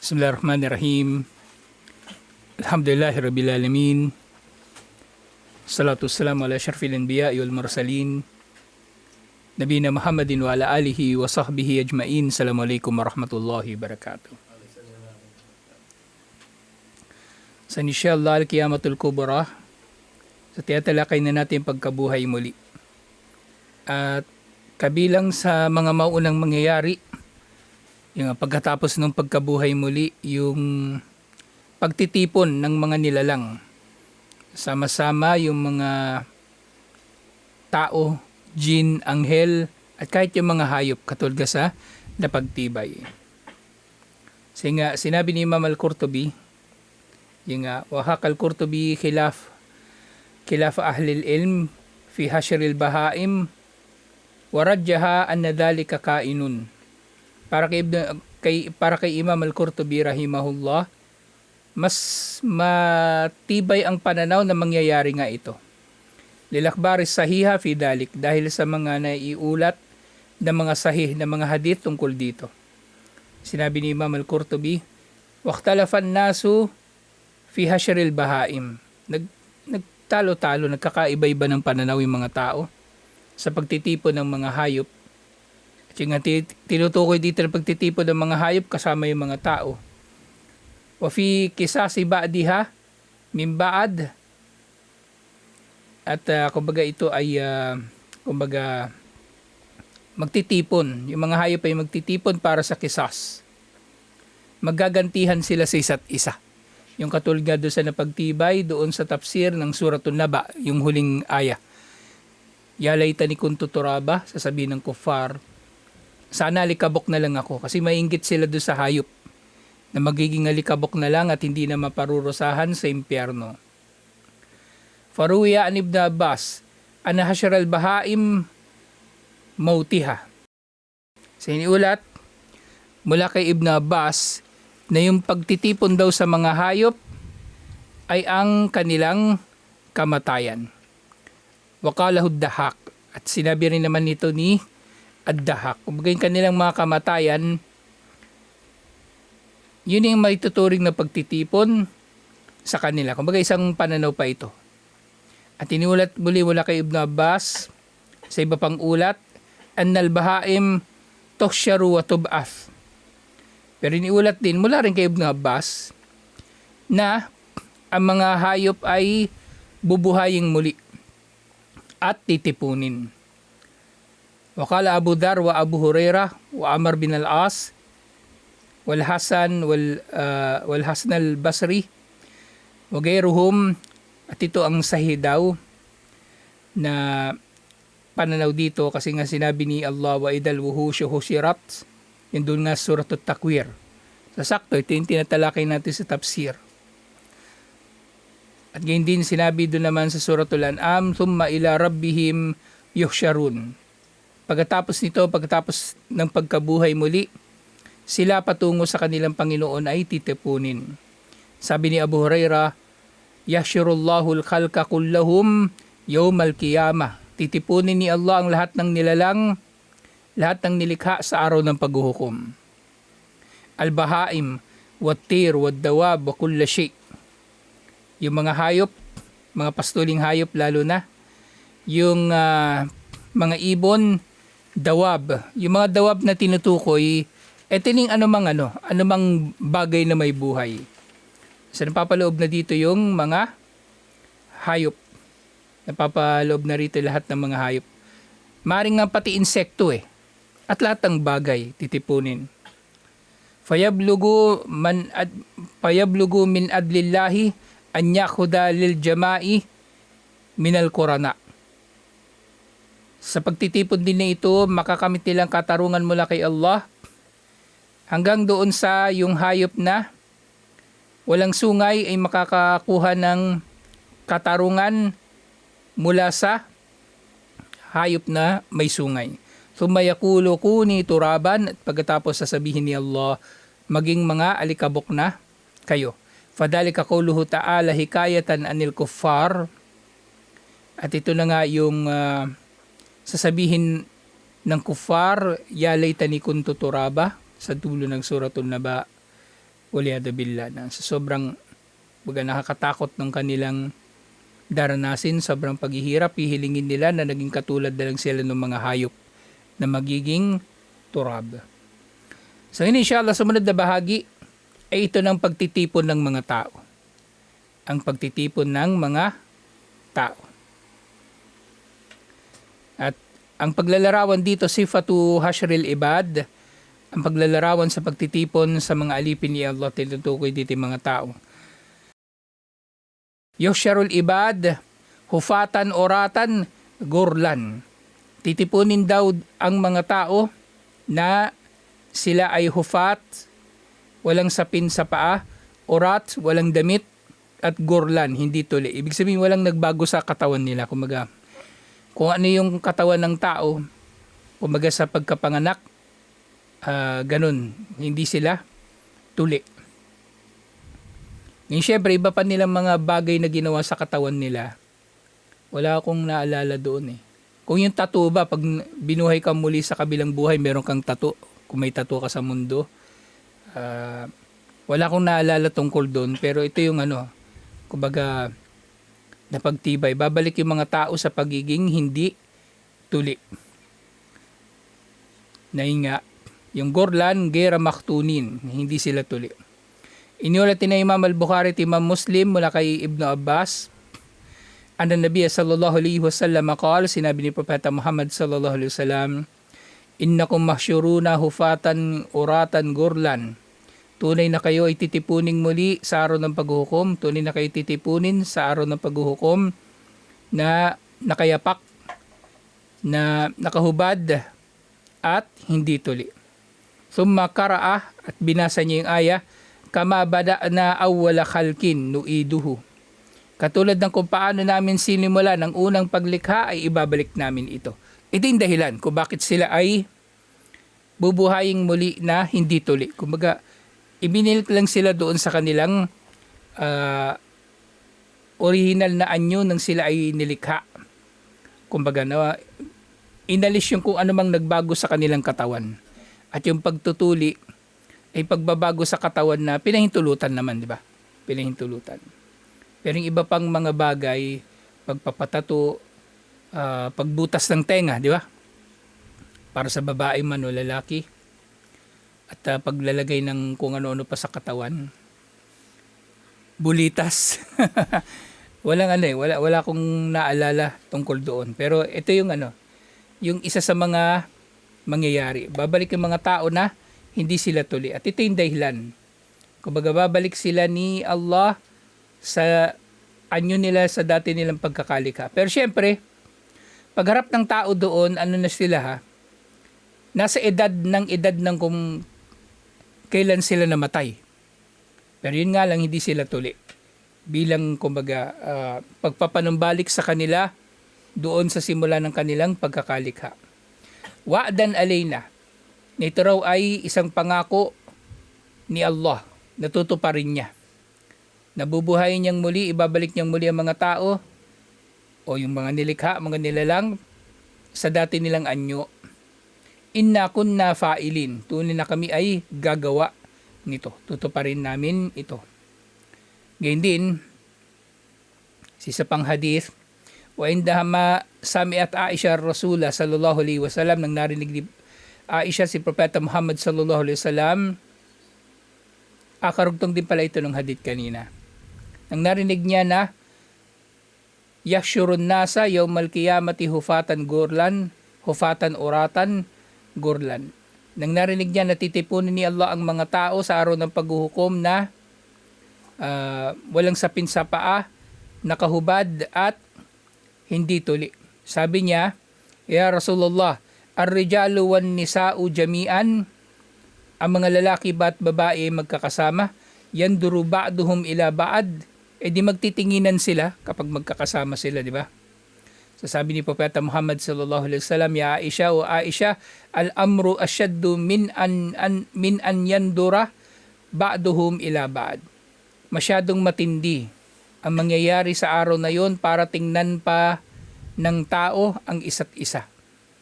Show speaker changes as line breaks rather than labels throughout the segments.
Bismillahirrahmanirrahim. Alhamdulillahi Rabbil Alamin. Salatu wassalamu ala syarfil anbiya'i wal mursalin. Nabina Muhammadin wa ala alihi wa sahbihi ajma'in. Assalamualaikum warahmatullahi wabarakatuh. Sa insyaAllah al-Qiyamatul Kubra, sa tiyatalakay na natin pagkabuhay muli. At kabilang sa mga maunang mangyayari, yung pagkatapos ng pagkabuhay muli, yung pagtitipon ng mga nilalang. Sama-sama yung mga tao, jin, anghel, at kahit yung mga hayop katulad sa napagtibay. Sinabi ni Imam al-Qurtubi, yung wahak al-Qurtubi khilaf ahli al-ilm fi hashr al-bahaim warajjaha anna dhalika kainun. Para kay Imam al-Qurtubi rahimahullah, mas matibay ang pananaw na mangyayari nga ito. Lilakbaris sahiha fi dalik, dahil sa mga naiulat na mga sahih na mga hadith tungkol dito. Sinabi ni Imam al-Qurtubi, waqtalafan nasu fi hashril bahaim. Nagtalo-talo, nagkakaiba-iba ng pananaw yung mga tao sa pagtitipon ng mga hayop. Yung tinutukoy dito ng pagtitipon ng mga hayop kasama yung mga tao. Wa fi kisasi ba'diha min ba'd. At kumbaga ito ay magtitipon. Yung mga hayop ay magtitipon para sa kisas. Maggagantihan sila sa isa't isa. Yung katulad nga doon sa napagtibay doon sa tafsir ng Suratul Naba, yung huling aya. Ya laytani kuntu turaba, sasabihin ng kuffar, sana alikabok na lang ako, kasi mainggit sila doon sa hayop na magiging alikabok na lang at hindi na maparurusahan sa impyerno. Faruya an Ibn Abbas ana hasyar al-bahaim mautiha. Sa iniulat mula kay Ibn Abbas na yung pagtitipon daw sa mga hayop ay ang kanilang kamatayan. Waqalahu ad-Dahhak, at sinabi rin naman nito ni ad-Dahhak. Kumbaga yung kanilang mga kamatayan, yun yung may tuturing na pagtitipon sa kanila. Kumbaga isang pananaw pa ito. At iniulat muli mula kay Ibn Abbas sa iba pang ulat, annal bahaim tuhsyaru wa tub'ath. Pero iniulat din mula rin kay Ibn Abbas na ang mga hayop ay bubuhaying muli at titipunin. Wakala Abu Dar wa Abu Hurairah wa Amr bin al-As wal Hasan wal Hasan al-Basri wa gayruhum, at ito ang sahih daw na pananaw dito, kasi nga sinabi ni Allah wa idal wuhushu hushirat, yun doon nga suratul Takwir. Sasakto, ito yung tinatalakay natin sa tafsir. At gayon din sinabi doon naman sa suratul An'am, thumma ila rabbihim yuhsyarun. Pagkatapos ng pagkabuhay muli, sila patungo sa kanilang Panginoon ay titipunin. Sabi ni Abu Hurairah, yahsyurullahu al-khalqa kullahum yawmal qiyamah. Titipunin ni Allah ang lahat ng nilalang, lahat ng nilikha sa araw ng paghuhukom. Al-bahaim, wat-tir, wad-dawab, wa kulla shay'. Yung mga hayop, mga pastuling hayop lalo na, yung mga ibon, dawab. Yung mga dawab na tinutukoy, tining anumang bagay na may buhay. So napapaloob na dito yung mga hayop. Napapaloob na rito lahat ng mga hayop. Maring nga pati insekto at lahat ng bagay titipunin. Fayablugu min adlillahi an yakhuda lil jama'i minal qurana. Sa pagtitipon din na ito, makakamit nilang katarungan mula kay Allah hanggang doon sa yung hayop na walang sungay ay makakakuha ng katarungan mula sa hayop na may sungay. Thumma yaqulu kuni turaban, at pagkatapos sasabihin ni Allah, maging mga alikabok na kayo. Fadhalika qawluhu ta'ala hikayatan anil kuffar. At ito na nga yung sasabihin ng kuffar, ya laytani kuntu turaba, sa dulo ng Suratul Naba. waliyadu billah, na sa sobrang nakakatakot ng kanilang daranasin, sobrang paghihirap, hihilingin nila na naging katulad na lang sila ng mga hayop na magiging turab. So inshallah, sumunod na bahagi ay ito ng pagtitipon ng mga tao. Ang pagtitipon ng mga tao. At ang paglalarawan dito, sifatu hashril ibad, ang paglalarawan sa pagtitipon sa mga alipin ni Allah, tinutukoy dito yung mga tao. Yuhsyarul ibad, hufatan oratan, gurlan. Titipunin daw ang mga tao na sila ay hufat, walang sapin sa paa, orat, walang damit, at gurlan, hindi tuli. Ibig sabihin, walang nagbago sa katawan nila. Kumaga, kung ano yung katawan ng tao, kumaga sa pagkapanganak, ganun, hindi sila tuli. Ngayon, syempre, iba pa nilang mga bagay na ginawa sa katawan nila. Wala akong naalala doon eh. Kung yung tattoo ba, pag binuhay ka muli sa kabilang buhay, meron kang tattoo. Kung may tattoo ka sa mundo. Wala akong naalala tungkol doon. Pero ito yung kumbaga, napagtibay. Babalik yung mga tao sa pagiging hindi tuli. Nainga, yung gorlan, gera maktunin. Hindi sila tuli. Iniulat ni Imam al-Bukhari at Imam Muslim mula kay Ibn Abbas. Ang Nabi sallallahu alaihi wasallam qala, sinabi ni Propeta Muhammad sallallahu alaihi wasallam, innakum mahsyuruna hufatan uratan gurlan. Tunay na kayo ay titipuning muli sa araw ng paghuhukom. Tunay na kayo titipunin sa araw ng paghuhukom na nakayapak, na nakahubad at hindi tuli. Summa kara'a, at binasa niya yung aya, kama bada na awwala khalkin nu'iduhu. Katulad ng kung paano namin sinimula ng unang paglikha, ay ibabalik namin ito. Ito yung dahilan kung bakit sila ay bubuhayin muli na hindi tuli. Kumbaga, ibinilit lang sila doon sa kanilang original na anyo nang sila ay nilikha. Kumbaga, inalis yung kung ano mang nagbago sa kanilang katawan. At yung pagtutuli ay pagbabago sa katawan na pinahintulutan naman, di ba? Pinahintulutan. Pero yung iba pang mga bagay, pagpapatato, pagbutas ng tenga, di ba? Para sa babae man o lalaki. At paglalagay ng kung ano-ano pa sa katawan. Bulitas. Wala akong naalala tungkol doon. Pero ito yung yung isa sa mga mangyayari. Babalik yung mga tao na hindi sila tuli. At ito yung dahilan. Kumbaga, babalik sila ni Allah sa anyo nila sa dati nilang pagkakalika. Pero syempre, pagharap ng tao doon, na sila ha? Nasa edad ng kung kailan sila namatay. Pero yun nga lang, hindi sila tuli. Bilang, kumbaga, pagpapanumbalik sa kanila doon sa simula ng kanilang pagkakalikha. Wa'dan alayna. Ito raw ay isang pangako ni Allah. Natutuparin niya. Nabubuhayin niyang muli, ibabalik niyang muli ang mga tao o yung mga nilikha, mga nilalang sa dati nilang anyo. Inna kunna fa'ilin. Tunay na kami ay gagawa nito. Tutuparin namin ito. Ngayon din, sa pang hadith, wa indahama sami'at Aisha Rasulullah sallallahu alaihi wasallam, nang narinig ni Aisha si Propeta Muhammad sallallahu alaihi wasallam, karugtong din pala ito ng hadith kanina. Nang narinig niya na yahsyurun nasa yawmal qiyamati hufatan gurlan, hufatan uratan gurlan. Nang narinig niya na titipunin ni Allah ang mga tao sa araw ng paghuhukom na walang sapin sa paa, nakahubad at hindi tuli. Sabi niya, Ya Rasulullah, ar-rijalu wan nisa'u jami'an, ang mga lalaki ba't babae magkakasama, yanduru ba'duhum ila ba'd, di magtitinginan sila kapag magkakasama sila, di ba? So sabi ni Propeta Muhammad sallallahu alaihi wasallam, Ya Aisha, o Aisha, al-amru asyaddu min an yandura ba'duhum ila ba'd. Masyadong matindi ang mangyayari sa araw na yon para tingnan pa ng tao ang isa't isa.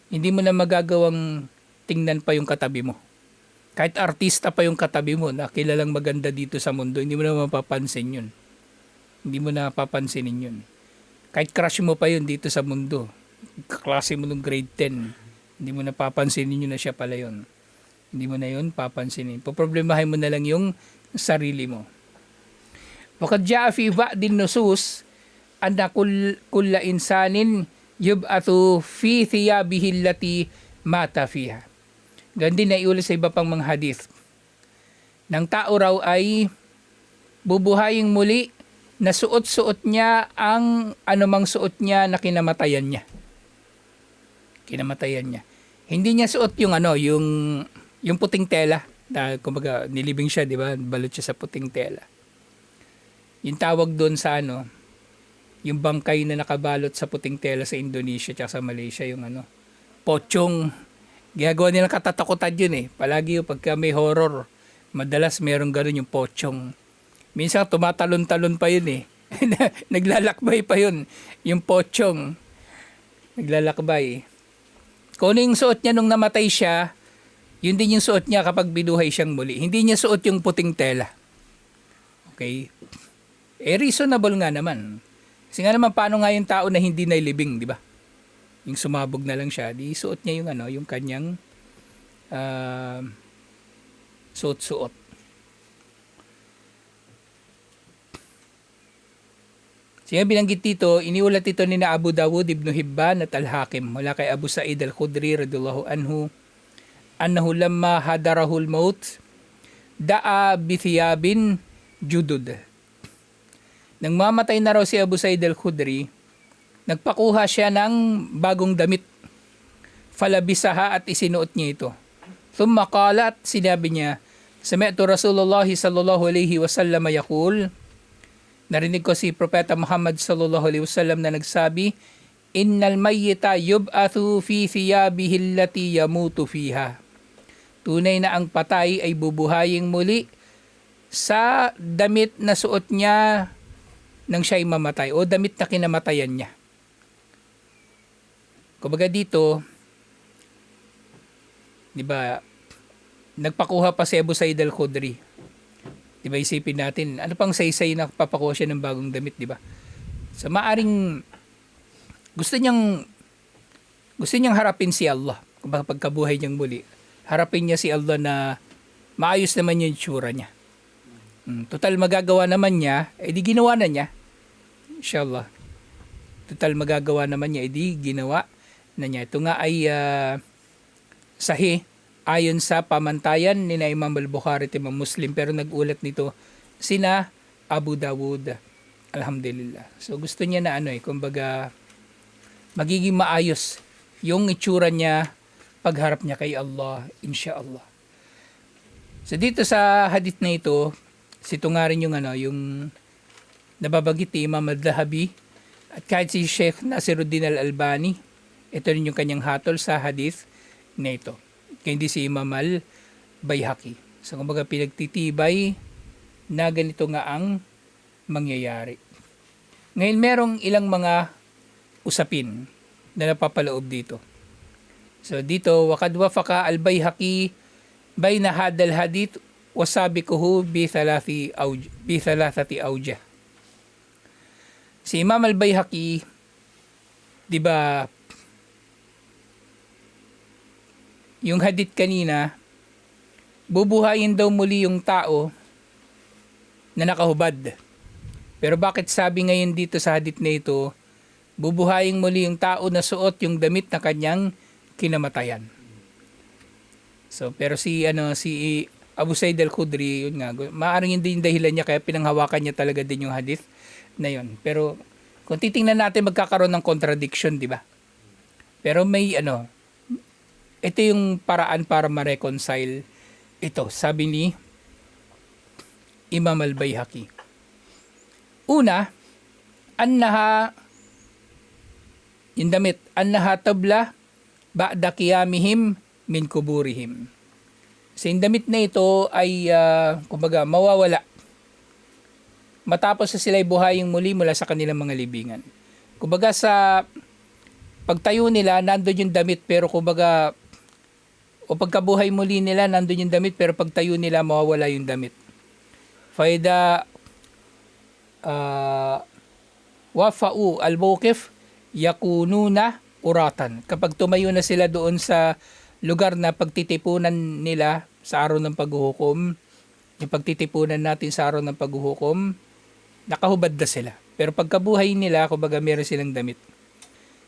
Hindi mo na magagawang tingnan pa yung katabi mo. Kahit artista pa yung katabi mo na kilalang maganda dito sa mundo, hindi mo na mapapansin yun. Hindi mo na papansinin yun. Kahit crush mo pa yun dito sa mundo, kaklase mo nung grade 10, hindi mo na papansinin yun na siya pala yun. Hindi mo na yun papansinin. Poproblemahin mo na lang yung sarili mo. Wakad jaa fi ba'din nusus anna kulla insanin yub'atu fi thiyabihi allati mata fiha. Gandi na iulit sa iba pang mga hadith. Nang tao raw ay bubuhaying muli na suot-suot niya ang anumang suot niya na kinamatayan niya. Kinamatayan niya. Hindi niya suot yung yung puting tela. Dahil kumbaga nilibing siya, di ba? Balot siya sa puting tela. Yung tawag doon sa yung bangkay na nakabalot sa puting tela sa Indonesia at sa Malaysia, yung pochong. Ginagawa nilang katatakutan yun eh. Palagi yung pagka may horror, madalas meron gano'n yung pochong. Minsan tumatalon-talon pa yun eh. Naglalakbay pa yun. Yung pochong. Naglalakbay. Kung ano yung suot niya nung namatay siya, yun din yung suot niya kapag binuhay siyang muli. Hindi niya suot yung puting tela. Okay? Reasonable nga naman. Kasi nga naman, paano nga yung tao na hindi nailibing, di ba? Yung sumabog na lang siya, di suot niya yung yung kanyang suot-suot. Siya binanggit dito, iniulat ito ni na Abu Dawud, Ibn Hibban at Al-Hakim mula kay Abu Sa'id Al-Khudri radhiyallahu anhu annahu lamma hadarahul maut da'a bithiyabin judud. Nang mamatay na raw si Abu Sa'id Al-Khudri, nagpakuha siya ng bagong damit. Falabisaha at isinuot niya ito. Thumma qala at sinabi niya, sami'tu Rasulullah sallallahu alaihi wasallam yaqul, narinig ko si Propeta Muhammad sallallahu alaihi wasallam na nagsabi, innal mayyita yub'athu fi thiyabihi allati yamutu fiha. Tunay na ang patay ay bubuhaying muli sa damit na suot niya nang siya'y mamatay o damit na kinamatayan niya. Kumbaga dito, di ba, nagpakuha pa si Abu Sa'id Al-Khudri. Di ba, isipin natin, ano pang saysay na papakuha siya ng bagong damit, di ba? So, maaring gusto niyang harapin si Allah. Kumbaga pagkabuhay niyang muli, harapin niya si Allah na maayos naman yung itsura niya. Total magagawa naman niya, edi ginawa na niya. Inshallah. Total magagawa naman niya, edi ginawa na niya. Ito nga ay sahih ayon sa pamantayan ni na Imam Al-Bukhari at Imam Muslim, pero nag-ulat nito sina Abu Dawud. Alhamdulillah. So gusto niya na kumbaga magiging maayos yung itsura niya pagharap niya kay Allah, inshallah. So dito sa hadith na ito, ito nga rin yung yung nababanggit ni Imam Al-Dhahabi at kahit si Sheikh Nasiruddin Al-Albani, ito rin yung kanyang hatol sa hadith na ito. Kaya hindi si Imam Al-Bayhaqi. So kumbaga pinagtitibay na ganito nga ang mangyayari. Ngayon merong ilang mga usapin na napapaloob dito. So dito, wakad wafaka Al-Bayhaqi bayna hadal hadith wasabiquhu bi thalathati awjah. Si Imam Al-Bayhaqi, di ba, yung hadith kanina, bubuhayin daw muli yung tao na nakahubad. Pero bakit sabi ngayon dito sa hadith na ito, bubuhayin muli yung tao na suot yung damit na kanyang kinamatayan. So, pero si Abu Sa'id Al-Khudri, yun nga, maaaring hindi yung dahilan niya kaya pinanghawakan niya talaga din yung hadith na yun. Pero kung titingnan natin, magkakaroon ng contradiction, di ba? Pero may ito yung paraan para ma-reconcile ito. Sabi ni Imam Al-Bayhaqi. Una, yung damit, annaha tabla ba'da qiyamihim min kuburihim. So yung damit na ito ay kumbaga mawawala matapos na sila'y buhaying muli mula sa kanilang mga libingan. Kumbaga sa pagtayo nila, nandun yung damit pero kumbaga O pagkabuhay muli nila, nandun yung damit, pero pagtayo nila, mawawala yung damit. Faida wafa'u al-mawqif yakununa uratan. Kapag tumayo na sila doon sa lugar na pagtitipunan nila sa araw ng paghuhukom, yung pagtitipunan natin sa araw ng paghuhukom, nakahubad na sila. Pero pagkabuhay nila, kumbaga meron silang damit.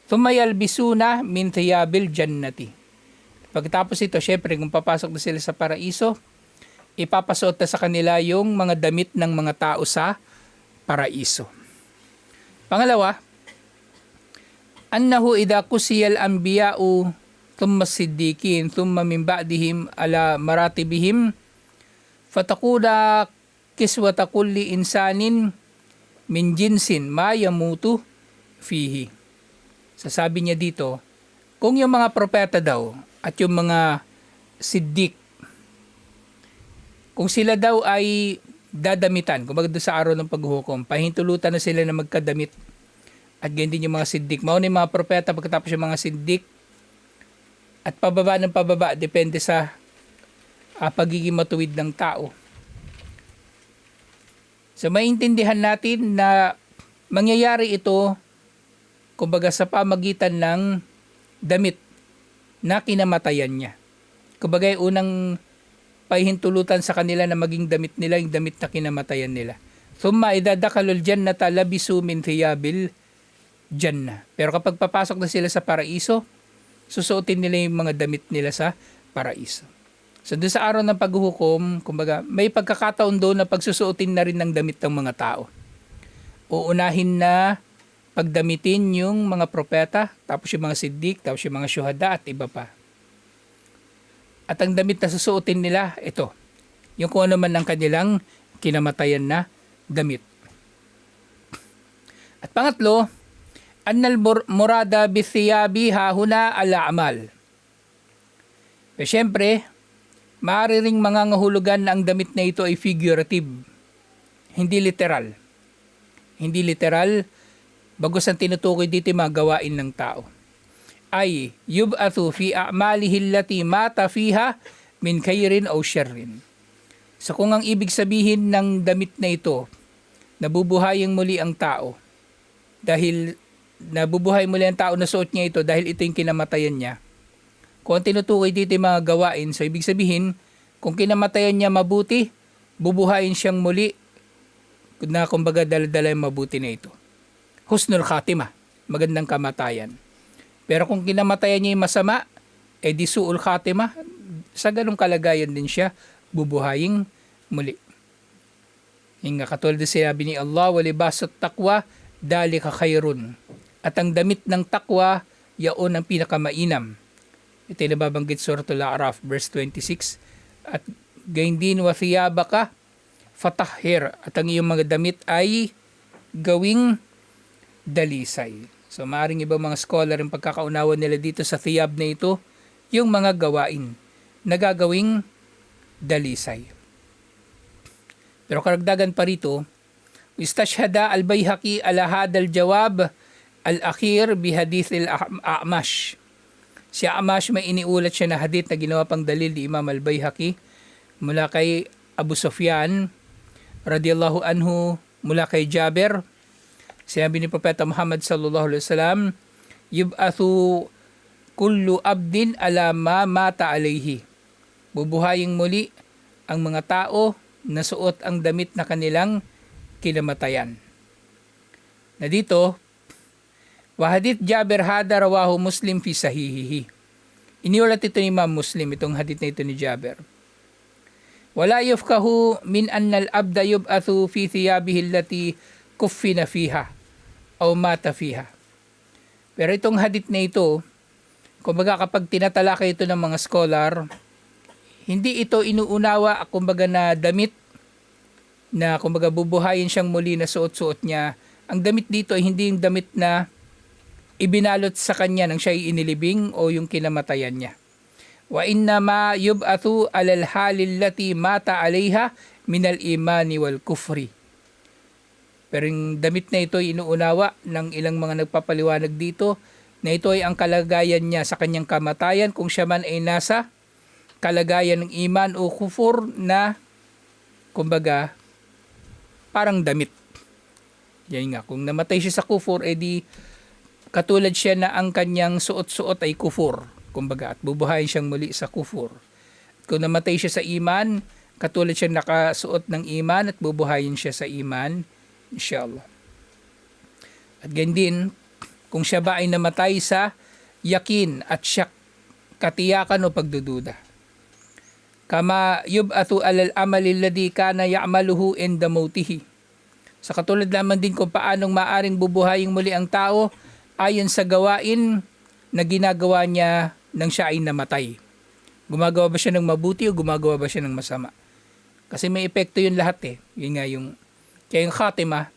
Thumma yalbisuna min thiyabil jannati. Pagkatapos ito, syempre kung papasok na sila sa paraiso, ipapasuot na sa kanila yung mga damit ng mga tao sa paraiso. Pangalawa, annahu idha kusiyal anbiya'u thumma siddiqin thumma min ba'dihim ala maratibihim fatakuna kiswata kulli insanin min jinsin ma yamutu fihi. Sasabi niya dito, kung yung mga propeta daw at yung mga siddiq, kung sila daw ay dadamitan, kumbaga doon sa araw ng paghuhukom, pahintulutan na sila na magkadamit. At ganyan din yung mga siddiq. Mauna yung mga propeta, pagkatapos yung mga siddiq. At pababa ng pababa, depende sa pagiging matuwid ng tao. So maintindihan natin na mangyayari ito, kumbaga sa pamagitan ng damit na kinamatayan niya. Kumbaga unang pahintulutan sa kanila na maging damit nila, yung damit na kinamatayan nila. Thumma idha dakalul jannata labisu min thiyabil janna. Pero kapag papasok na sila sa paraiso, susuotin nila yung mga damit nila sa paraiso. So doon sa araw ng paghuhukom, kumbaga may pagkakataon doon na pagsusuotin na rin ng damit ng mga tao. Uunahin na pagdamitin yung mga propeta, tapos yung mga siddiq, tapos yung mga syuhada at iba pa. At ang damit na susuotin nila, ito. Yung kung ano man ang kanilang kinamatayan na damit. At pangatlo, annal murada bithiyabi hahuna al-a'mal. Pero syempre, maaari ring mangangahulugan na ang damit na ito ay figurative. Hindi literal. Hindi literal, bagos ang tinutukoy dito yung mga gawain ng tao. Ay yub'athu fi a'malihi allati mata fiha min khairin aw syarrin. So kung ang ibig sabihin ng damit na ito, nabubuhayang muli ang tao, dahil nabubuhay muli ang tao na suot niya ito dahil ito yung kinamatayan niya. Kung tinutukoy dito yung mga gawain, so ibig sabihin, kung kinamatayan niya mabuti, bubuhayin siyang muli na kumbaga dala-dala yung mabuti na ito. Husnul khatimah, magandang kamatayan. Pero kung kinamatayan niya yung masama, di su'ul khatimah, sa ganung kalagayan din siya, bubuhayin muli. Yung katulad na sinabi ni Allah, walibasut taqwa, dalika khairun. At ang damit ng takwa, yaon ang pinakamainam. Ito yung nababanggit Suratul A'raf, verse 26. At gayon din, wa thiyabaka fatahhir. At ang iyong mga damit ay gawing dalisay. So maaaring ibang mga scholar yung pagkakaunawa nila dito sa thiyab na ito, yung mga gawain na gagawing dalisay. Pero karagdagan pa rito, istashhada al-Bayhaqi ala hadal jawab al-akhir bi hadith al-A'mash. Si A'mash may iniulat siya na hadith na ginawa pang dalil ni Imam al-Bayhaqi mula kay Abu Sufyan radiyallahu anhu, mula kay Jabir. Sinabi ni Propeta Muhammad sallallahu alaihi wasallam, yub'athu kullu abdin ala ma mata alayhi. Bubuhayin muli ang mga tao na suot ang damit na kanilang kinamatayan. Na dito, wa hadith Jabir hada rawahu Muslim fi sahihihi. Iniulat ito ni Imam Muslim, itong hadith na ito ni Jabir. Wala yufkahu min anna al-abda yub'athu fi thiyabihi allati kuffina fiha o mata fiha. Pero itong hadith na ito, kumbaga kapag tinatalakay ito ng mga scholar, hindi ito inuunawa kumbaga na damit na kumbaga bubuhayin siyang muli na suot-suot niya. Ang damit dito ay hindi yung damit na ibinalot sa kanya nang siya ay inilibing o yung kinamatayan niya. Wa inna ma yub'athu alal halil lati mata alayha minal imani wal kufri. Pero yung damit na ito ay inuunawa ng ilang mga nagpapaliwanag dito na ito ay ang kalagayan niya sa kanyang kamatayan kung siya man ay nasa kalagayan ng iman o kufur na kumbaga parang damit. Yan nga, kung namatay siya sa kufur, edi katulad siya na ang kanyang suot-suot ay kufur, kumbaga, at bubuhayin siyang muli sa kufur. Kung namatay siya sa iman, katulad siya nakasuot ng iman at bubuhayin siya sa iman, inshallah. At ganyan din, kung siya ba ay namatay sa yakin at syak, katiyakan o pagdududa. Kama yub'athu alal amali alladhi kana ya'maluhu inda mautihi. Sa katulad naman din kung paanong maaring bubuhayin muli ang tao ayon sa gawain na ginagawa niya nang siya ay namatay. Gumagawa ba siya ng mabuti o gumagawa ba siya ng masama? Kasi may epekto yun lahat eh. Yun nga yung, kaya yung khatimah,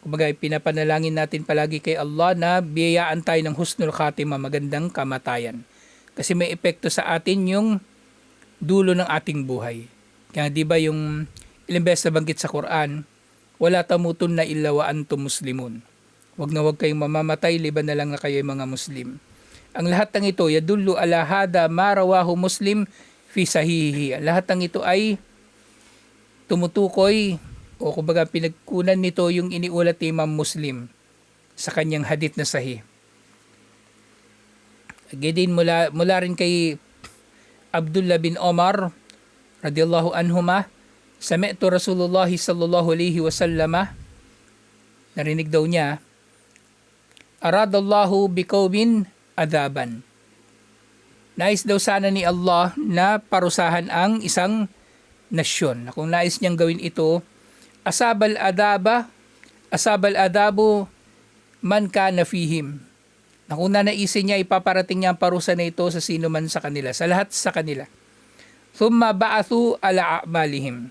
kumbaga pinapanalangin natin palagi kay Allah na biyayaan tayo ng husnul khatimah, magandang kamatayan. Kasi may epekto sa atin yung dulo ng ating buhay. Kaya di ba yung ilang beses na banggit sa Quran, wala tamutun na illa wa antum muslimun. Wag na wag kayong mamamatay, liban na lang na kayo mga Muslim. Ang lahat ng ito, yadullu ala hada ma rawahu Muslim fi sahihi. Lahat ng ito ay tumutukoy o kumbaga pinagkunan nito yung iniulat ni Imam Muslim sa kanyang hadith na sahih. Again, mula rin kay Abdullah bin Omar radiyallahu anhuma, sami'tu Rasulullah sallallahu alaihi wasallam, narinig daw niya, aradallahu biqawmin adaban. Nais daw sana ni Allah na parusahan ang isang nasyon. Kung nais niyang gawin ito, asabal adabu man kana fihim. Na kung nanaisin niya, ipaparating niya ang parusa na ito sa sino man sa kanila, sa lahat sa kanila. Thumma ba'athu ala a'malihim.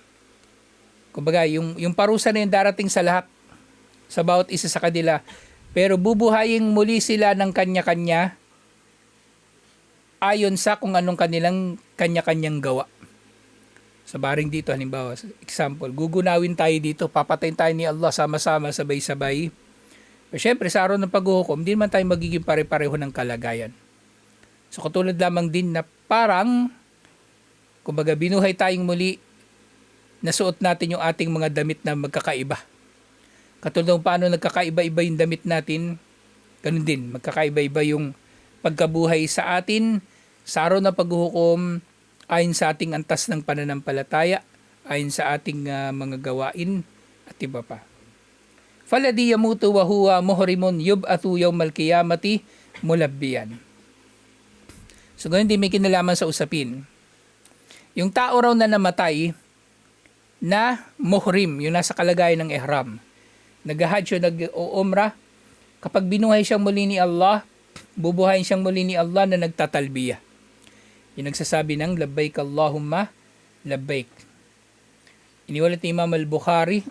Kumbaga, yung parusa na yung darating sa lahat, sa bawat isa sa kanila, pero bubuhayin muli sila ng kanya-kanya ayon sa kung anong kanilang kanya-kanyang gawa. Sa baring dito, halimbawa, example, gugunawin tayo dito, papatayin tayo ni Allah sama-sama, sabay-sabay. Pero syempre, sa araw ng paghuhukom, hindi naman tayo magiging pare-pareho ng kalagayan. So katulad lamang din na parang, kumbaga binuhay tayong muli, nasuot natin yung ating mga damit na magkakaiba. Katulad ng paano nagkakaiba-iba yung damit natin, ganun din, magkakaiba-iba yung pagkabuhay sa atin, sa araw ng paghuhukom, ayon sa ating antas ng pananampalataya, ayon sa ating mga gawain, at iba pa. Faladi yamutu wa huwa muhrimun yub'athu yawmal qiyamati mulabbiyan. So ganun din may kinalaman sa usapin. Yung tao raw na namatay na muhrim, yung nasa kalagayan ng ihram, nag-hajj o nag-umrah, kapag binuhay siyang muli ni Allah, bubuhayin siyang muli ni Allah na nagtatalbiyah. Yung nagsasabi ng labbaik Allahumma labbaik. Iniwalat ni Imam al-Bukhari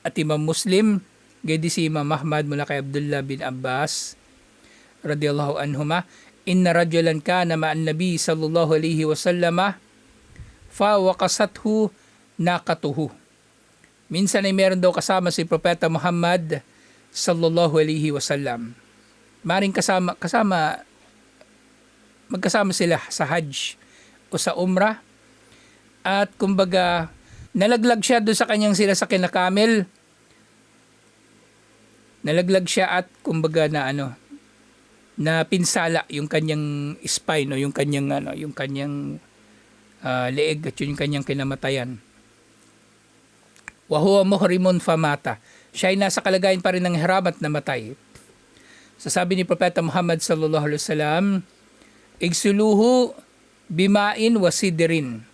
at Imam Muslim, gaydi si Imam Ahmad mula kay Abdullah bin Abbas radiyallahu anhuma, inna rajulan kana ma'an nabi sallallahu alaihi wasallam fa waqasathu naqatuhu. Minsan ay meron daw kasama si Propeta Muhammad sallallahu alaihi wasallam. Maring magkasama sila sa Hajj o sa Umrah, at kumbaga nalaglag siya doon sa kanyang sinasakyan na camel. Nalaglag siya at kumbaga na pinsala yung kanyang spine o yung kanyang leeg at yung kanyang kinamatayan. Wa huwa muhrimun famata. Siya ay nasa kalagayan pa rin ng ihram at namatay. Sasabi ni Propeta Muhammad sallallahu alaihi wasallam, igsuluhu bimain wa sidrin.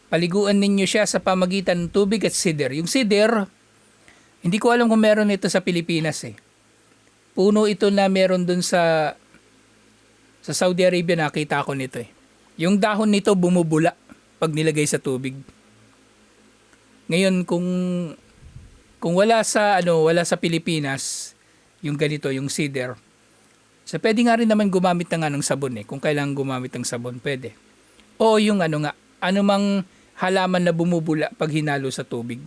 Paliguan ninyo siya sa pamagitan ng tubig at sider. Yung sider, hindi ko alam kung meron ito sa Pilipinas eh. Puno ito na meron dun sa Saudi Arabia, nakita ko nito eh. Yung dahon nito bumubula pag nilagay sa tubig. Ngayon kung wala sa Pilipinas, yung ganito, yung cedar. So pwede nga rin naman gumamit ng sabon eh. Kung kailangan gumamit ng sabon, pwede. O yung anumang halaman na bumubula pag hinalo sa tubig.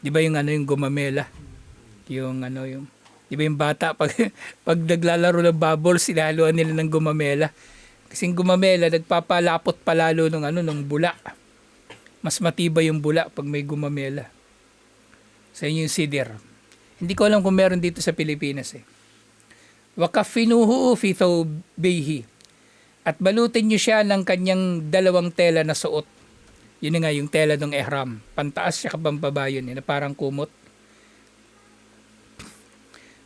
'Di ba yung gumamela? Yung 'di ba yung bata pag naglalaro ng bubbles, sinahaluan nila ng gumamela. Kasing gumamela, nagpapalapot palalo nung bula. Mas matibay yung bula pag may gumamela. Sa inyo yung cedar. Hindi ko alam kung meron dito sa Pilipinas eh. Wakafinuhu fi thawbihi. At balutin nyo siya ng kanyang dalawang tela na suot. Yun nga yung tela ng ihram. Pantaas siya kabambaba yun na parang kumot.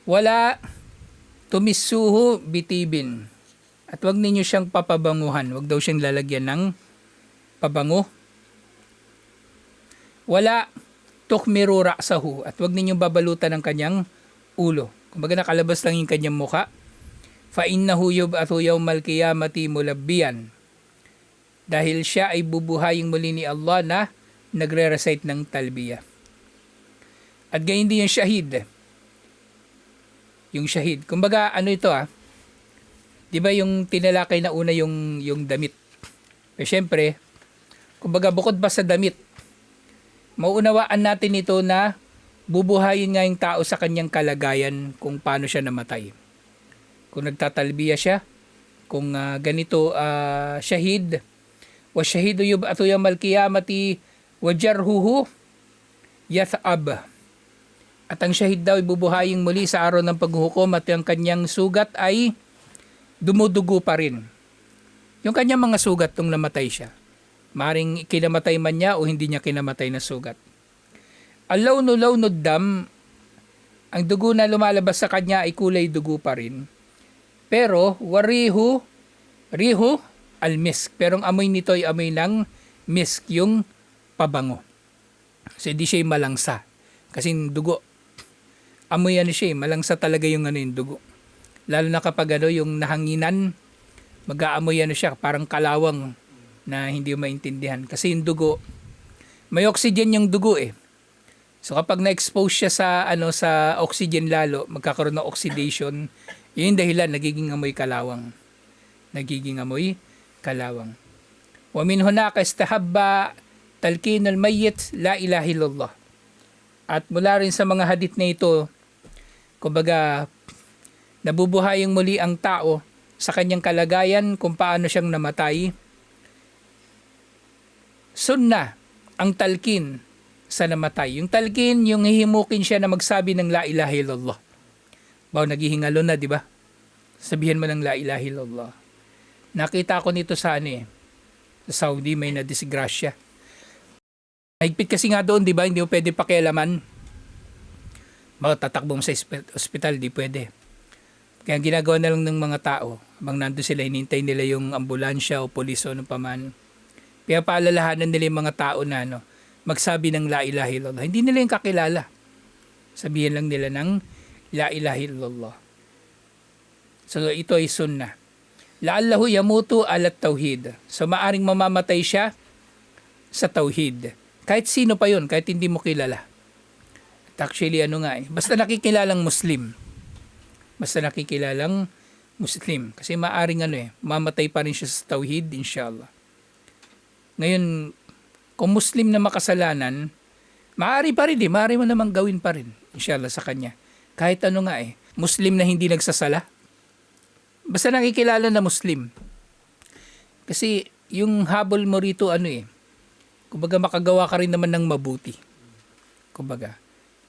Wala tumisuhu bitibin. At wag ninyo siyang papabanguhan. Wag daw siyang lalagyan ng pabango. Wala tukmiru ra'sahu. At wag ninyong babalutan ng kanyang ulo. Kumbaga nakalabas lang yung kanyang muka. Fa innahu yub'athu yawmal qiyamati mulabbiyan. Dahil siya ay bubuhayin muli ni Allah na nagre-recite ng talbiyah. At gayon din yung shahid. Yung shahid. Kumbaga ano ito 'di ba yung tinalakay na una yung damit. Eh syempre, kumbaga bukod ba sa damit, mauunawaan natin ito na bubuhayin nga yung tao sa kanyang kalagayan kung paano siya namatay. Kung nagtatalbiya siya, kung ganito shahid, wa shahidu yub'athu yawmal qiyamati wa jarhuhu yath'ab. At ang shahid daw ibubuhayin muli sa araw ng paghuhukom at ang kanyang sugat ay dumudugo pa rin. Yung kanyang mga sugat nung namatay siya. Maring kinamatay man niya o hindi niya kinamatay na sugat. Al-lawnu dam, ang dugo na lumalabas sa kanya ay kulay dugo pa rin. Pero warihu al-misk. Pero ang amoy nito ay amoy ng misk, yung pabango. So hindi siya malangsa. Kasi dugo, amoy siya, malangsa talaga yung yung dugo. Lalo na kapag yung nahanginan, mag-aamoy siya, parang kalawang na hindi mo maintindihan. Kasi yung dugo, may oxygen yung dugo eh. So kapag na-expose siya sa oxygen lalo, magkakaroon ng oxidation, yun yung dahilan, nagiging amoy kalawang. Wa min hunaka istahabba talqinul mayyit la ilaha illallah. At mula rin sa mga hadith na ito, kumbaga, nabubuhayang muli ang tao sa kanyang kalagayan kung paano siyang namatay. Sunnah ang talqin sa namatay. Yung talqin, yung hihimukin siya na magsabi ng la ilaha illallah. Naghihingalo na, di ba? Sabihin mo ng la ilaha illallah. Nakita ko nito sa sa Saudi, may nadisgrasya. Higpit kasi nga doon, di ba? Hindi mo pwede pakialaman. Tatakbo mo sa ospital, di pwede. Kaya ginagawa na lang ng mga tao, habang nandun sila, hinintay nila yung ambulansya o pulis o ano paman. Kaya paalalahanan nila yung mga tao na magsabi ng la ilaha illallah. Hindi nila yung kakilala. Sabihin lang nila ng la ilaha illallah. So ito ay sunnah. La'allahu yamutu alat tauhid. So maaring mamamatay siya sa tauhid. Kahit sino pa yun, kahit hindi mo kilala. At actually basta nakikilalang Muslim. Kasi maaring mamatay pa rin siya sa tauhid, inshallah. Ngayon, kung Muslim na makasalanan, maaari pa rin maaari mo namang gawin pa rin, inshallah, sa kanya. Kahit Muslim na hindi nagsasala. Basta nakikilala na Muslim. Kasi yung habol mo rito kumbaga makagawa ka rin naman ng mabuti. Kumbaga.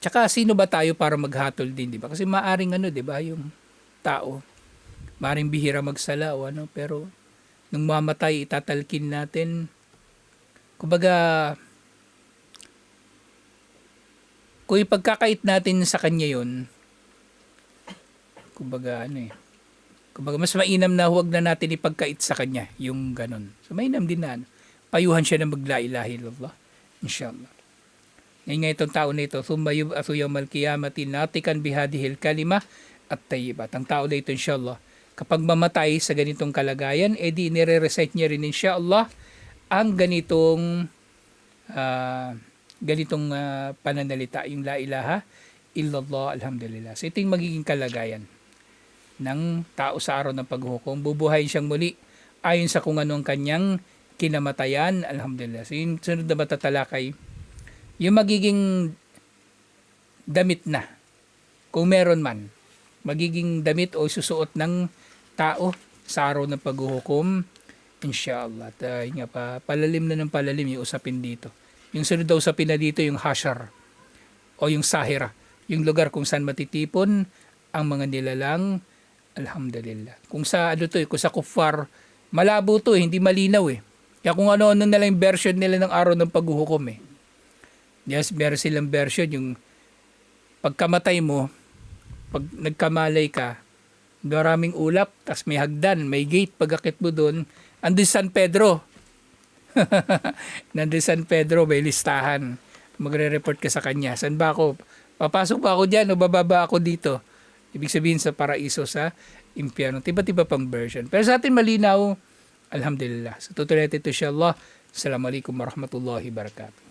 Tsaka sino ba tayo para maghatol din, di ba? Kasi maaring di ba, yung tao, maaring bihira magsala o pero nung mamatay, itatalkin natin. Kumbaga, kung ipagkakait natin sa kanya yun, kumbaga kumbaga mas mainam na huwag na natin ipagkait sa kanya yung ganon. So mainam din na payuhan siya na magla ilaha illallah, inshallah. Ngayon nga itong tao na ito, thumma yub'athu yawmal qiyamati natikan bihadihil kalima at tayyibat. Ang tao na ito, inshallah, kapag mamatay sa ganitong kalagayan, edi nire-recite niya rin inshallah ang ganitong pananalita, yung la ilaha illallah, alhamdulillah. So ito yung magiging kalagayan ng tao sa araw ng paghuhukom. Bubuhayin siyang muli ayon sa kung anong kanyang kinamatayan, alhamdulillah. So yung sunod na matatalakay, yung magiging damit na, kung meron man, magiging damit o susuot ng tao sa araw ng paghuhukom, inshallah. At yun nga, palalim na ng palalim yung usapin dito. Yung sunod daw usapin na dito, yung hashar o yung sahira, yung lugar kung saan matitipon ang mga nilalang. Alhamdulillah. Kung sa kung sa kuffar, malabo to, hindi malinaw eh. Kaya kung ano-ano na lang yung version nila ng araw ng paghuhukom eh. Yes, meron silang version, yung pagkamatay mo, pag nagkamalay ka, maraming ulap, tas may hagdan, may gate, pag-akit mo doon, andun San Pedro. Nandun San Pedro, may listahan. Magre-report ka sa kanya. Saan ba ako? Papasok ba ako dyan o bababa ako dito? Ibig sabihin sa paraiso, sa impyerno. Tiba-tiba pang version. Pero sa atin malinaw, alhamdulillah. Sa tutuloy ito, inshallah. Assalamualaikum warahmatullahi wabarakatuh.